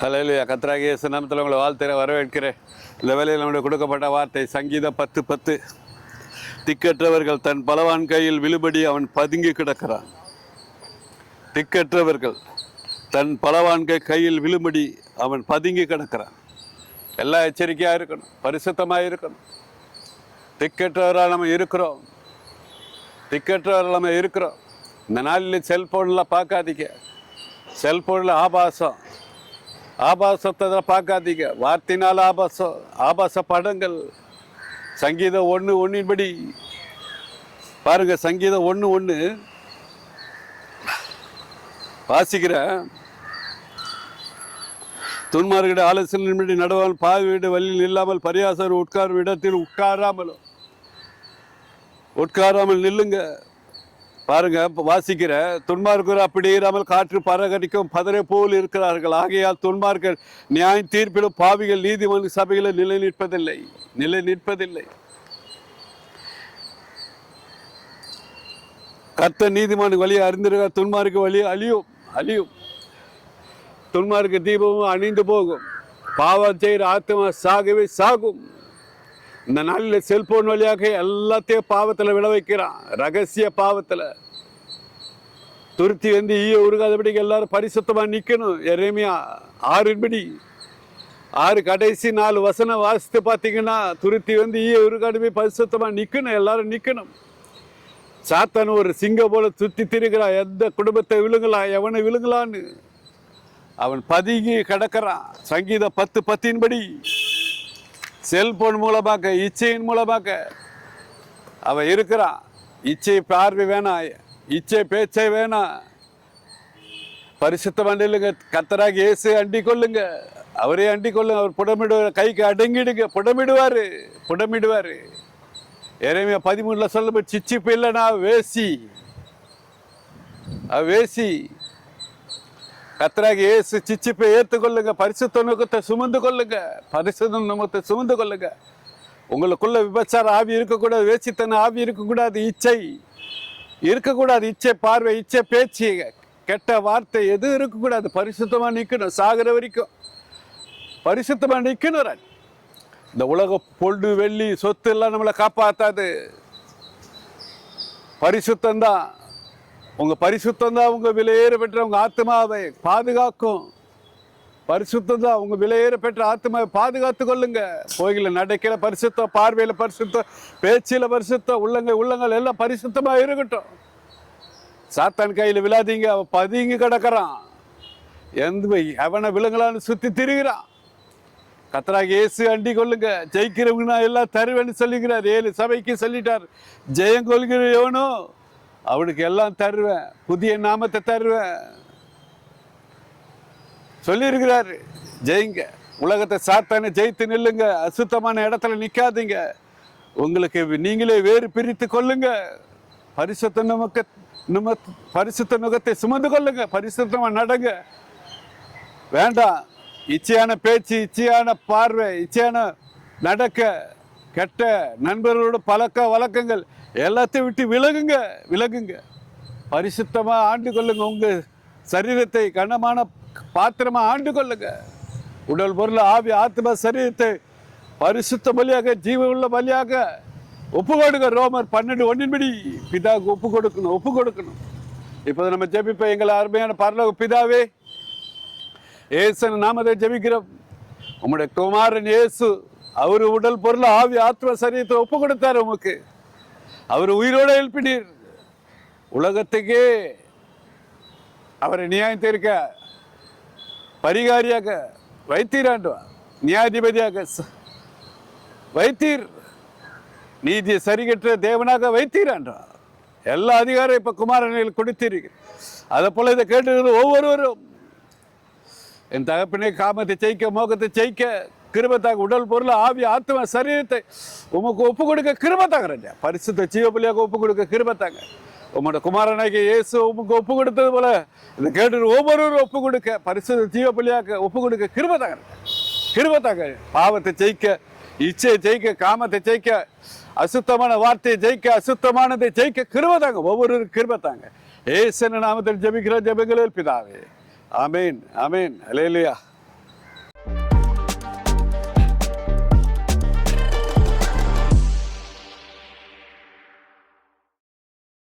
ஹல்லேலூயா. கர்த்தராகிய இயேசு நாமத்தில் உங்களை வாழ்த்துற வரவேற்கிறேன். இந்த வேளையில் நம்முடைய கொடுக்கப்பட்ட வார்த்தை சங்கீதம் 10:10. திக்கற்றவர்கள் தன் பலவான் கையில் விழுபடி அவன் பதுங்கி கிடக்கிறான். திக்கற்றவர்கள் தன் பலவான் கையில் விழுபடி அவன் பதுங்கி கிடக்கிறான். எல்லாம் எச்சரிக்கையாக இருக்கணும், பரிசுத்தமாக இருக்கணும். திக்கற்றவரால் நம்ம இருக்கிறோம். திக்கற்றவர்கள் நம்ம இருக்கிறோம். இந்த நாளில் செல்ஃபோனில் பார்க்காதீங்க. செல்ஃபோனில் ஆபாசத்தை பார்க்காதீங்க. வார்த்தையினால் ஆபாச படங்கள். சங்கீதம் 1:1 பாருங்க. சங்கீதம் 1:1 வாசிக்கிற துன்மார்கிற ஆலோசனை நடவால் பாவி வீடு வழியில் இல்லாமல் பரியாசர் உட்காரும் இடத்தில் உட்காராமல் நில்லுங்க. பாருங்க, வாசிக்கிற துன்மார்க்கர் அப்படி இராமல் காற்று பரகடிக்கும் பதரை போல் இருக்கிறார்கள். ஆகையால் துன்மார்க்கர் நியாய தீர்ப்பிலும் பாவிகள் நீதிமன்ற சபைகளில் நிலை நிற்பதில்லை. கர்த்தர் நீதிமன்ற வழியை அறிந்திருக்க துன்மார்க்க வழி அழியும். துன்மார்க்க தீபமும் அணிந்து போகும். பாவம் செய்கிற ஆத்மா சாகும். இந்த நாளில் செல்போன் வழியாக எல்லாத்தையும் பாவத்தில் விளை வைக்கிறான். ரகசிய பாவத்தில் துருத்தி வந்து ஈய உருகாதபடி எல்லாரும் பரிசுத்தமாக நிற்கணும். எரேமியா 6 கடைசி 4 வசனம் வாசித்து பார்த்தீங்கன்னா, துருத்தி வந்து ஈய உருகாதபடி பரிசுத்தமாக நிற்கணும். எல்லாரும் நிற்கணும். சாத்தான் ஒரு சிங்க போல சுற்றி திரிகிறான். எந்த குடும்பத்தை விழுங்கலாம், எவனை விழுங்கலான்னு அவன் பதுங்கி கிடக்கிறான். சங்கீதம் 10:10 செல்போன் மூலமாக, இச்சையின் மூலமாக அவன் இருக்கிறான். இச்சை பார்வை வேணாம், இச்சை பேச்சை வேணாம். பரிசுத்த மண்டலுங்க. கர்த்தராகிய இயேசு அண்டிக் கொள்ளுங்க. அவரே அண்டிக் கொள்ளுங்க. அவர் புடமிடுவார். கைக்கு அடங்கிடுங்க. புடமிடுவாரு. எரேமியா 13 சொல்ல சிச்சிப்பு இல்லைனா வேசி. கர்த்தராகிய இயேசு சிச்சிப்பை ஏற்றுக்கொள்ளுங்க. பரிசுத்த நோக்கத்தை சுமந்து கொள்ளுங்க. உங்களுக்குள்ள விபச்சார ஆவி இருக்கக்கூடாது. வேசித்தன ஆவி இருக்கக்கூடாது. இச்சை இருக்கக்கூடாது. இச்சை பார்வை, இச்சை பேச்சு, கெட்ட வார்த்தை எது இருக்கக்கூடாது. பரிசுத்தமா நிற்கணும். சாகிற வரைக்கும் பரிசுத்தமா நிற்கணும். இந்த உலக பொண்ணு வெள்ளி சொத்து எல்லாம் நம்மளை காப்பாத்தாது. பரிசுத்தம்தான். உங்க பரிசுத்தம்தான் உங்க விலையேற பெற்ற உங்க ஆத்மாவை பாதுகாக்கும். பரிசுத்தம்தான் உங்க விலையேற பெற்ற ஆத்மாவை பாதுகாத்து கொள்ளுங்க. கோயில நடக்கையில பரிசுத்தம், பார்வையில பரிசுத்தம், பேச்சில பரிசுத்தம், உள்ளங்கள் எல்லாம் பரிசுத்தமா இருக்கட்டும். சாத்தான் கையில விழாதீங்க. அவன் பதுங்கி கிடக்கிறான். அவனை விலங்கலான்னு சுத்தி திரிகிறான். கர்த்தராகிய இயேசு அண்டிக் கொள்ளுங்க. ஜெயிக்கிறவங்க நான் எல்லாம் தருவேன்னு சொல்லிக்கிறார். 7 சபைக்கு சொல்லிட்டார். ஜெயம் கொள்கிற எவனோ அவனுக்கு எல்லாம் தருவேன், புதிய நாமத்தை தருவேன் சொல்லியிருக்கிறாரு. ஜெயிங்க. உலகத்தை சாத்தான ஜெயித்து நில்லுங்க. அசுத்தமான இடத்துல நிற்காதீங்க. உங்களுக்கு நீங்களே வேறு பிரித்து கொள்ளுங்க. பரிசுத்த நுகத்தை சுமந்து கொள்ளுங்க. பரிசுத்தமா நடங்க. வேண்டாம் இச்சையான பேச்சு, இச்சையான பார்வை, இச்சையான நடக்க, கெட்ட நண்பர்களோட பழக்க வழக்கங்கள் எல்லாத்தையும் விட்டு விலகுங்க. பரிசுத்தமா ஆண்டு கொள்ளுங்க. உங்க சரீரத்தை கனமான பாத்திரமா ஆண்டு கொள்ளுங்க. உடல் பொருள் ஆவி ஆத்மா சரீரத்தை பரிசுத்த பலியாக, ஜீவ உள்ள பலியாக ஒப்பு கொடுங்க. ரோமர் 12:1 பிதாவுக்கு ஒப்பு கொடுக்கணும். இப்போது நம்ம ஜெபிப்போம். எங்களை அருமையான பரலோக பிதாவே, இயேசு நாமத்தை ஜெபிக்கிறோம். உம்முடைய குமாரன் இயேசு அவரு உடல் பொருள் ஆவி ஆத்ம சரீரத்தை ஒப்பு கொடுத்தாரு. உமக்கு அவர் உயிரோடு எழுப்பினீர். உலகத்துக்கே அவரை நியாயம் தீர்க்க பரிகாரியாக வைத்தீராண்டுவா, நியாயாதிபதியாக வைத்தீர், நீதியை சரிகற்ற தேவனாக வைத்தீராண்டுவா. எல்லா அதிகாரம் இப்ப குமாரனில் கொடுத்தீர்கள். அதை போல இதை கேட்டு ஒவ்வொருவரும் என் தகப்பனே காமத்தை ஜெயிக்க, மோகத்தை ஜெயிக்க கிருபத்தாங்க. உடல் பொருள் ஆவி ஆத்ம சரீரத்தை உமக்கு ஒப்பு கொடுக்க கிருபத்தாங்க. பரிசுத்த ஜீவபலியாக ஒப்பு கொடுக்க கிருபத்தாங்க. உங்களோட குமாரனாகிய இயேசு உமக்கு ஒப்பு கொடுத்தது போல இதை கேட்டு ஒவ்வொருவரும் ஒப்பு கொடுக்க, பரிசுத்த ஜீவபலியாக ஒப்பு கொடுக்க கிருபத்தாங்க. பாவத்தை ஜெயிக்க, இச்சையை ஜெயிக்க, காமத்தை ஜெயிக்க, அசுத்தமான வார்த்தையை ஜெயிக்க, அசுத்தமானதை ஜெயிக்க கிருபத்தாங்க. ஒவ்வொருவரும் கிருபத்தாங்க. இயேசு நாமத்தில் ஜெபிக்கிற ஜெபங்களில் பிதாவே. ஆமேன். ஹல்லேலூயா.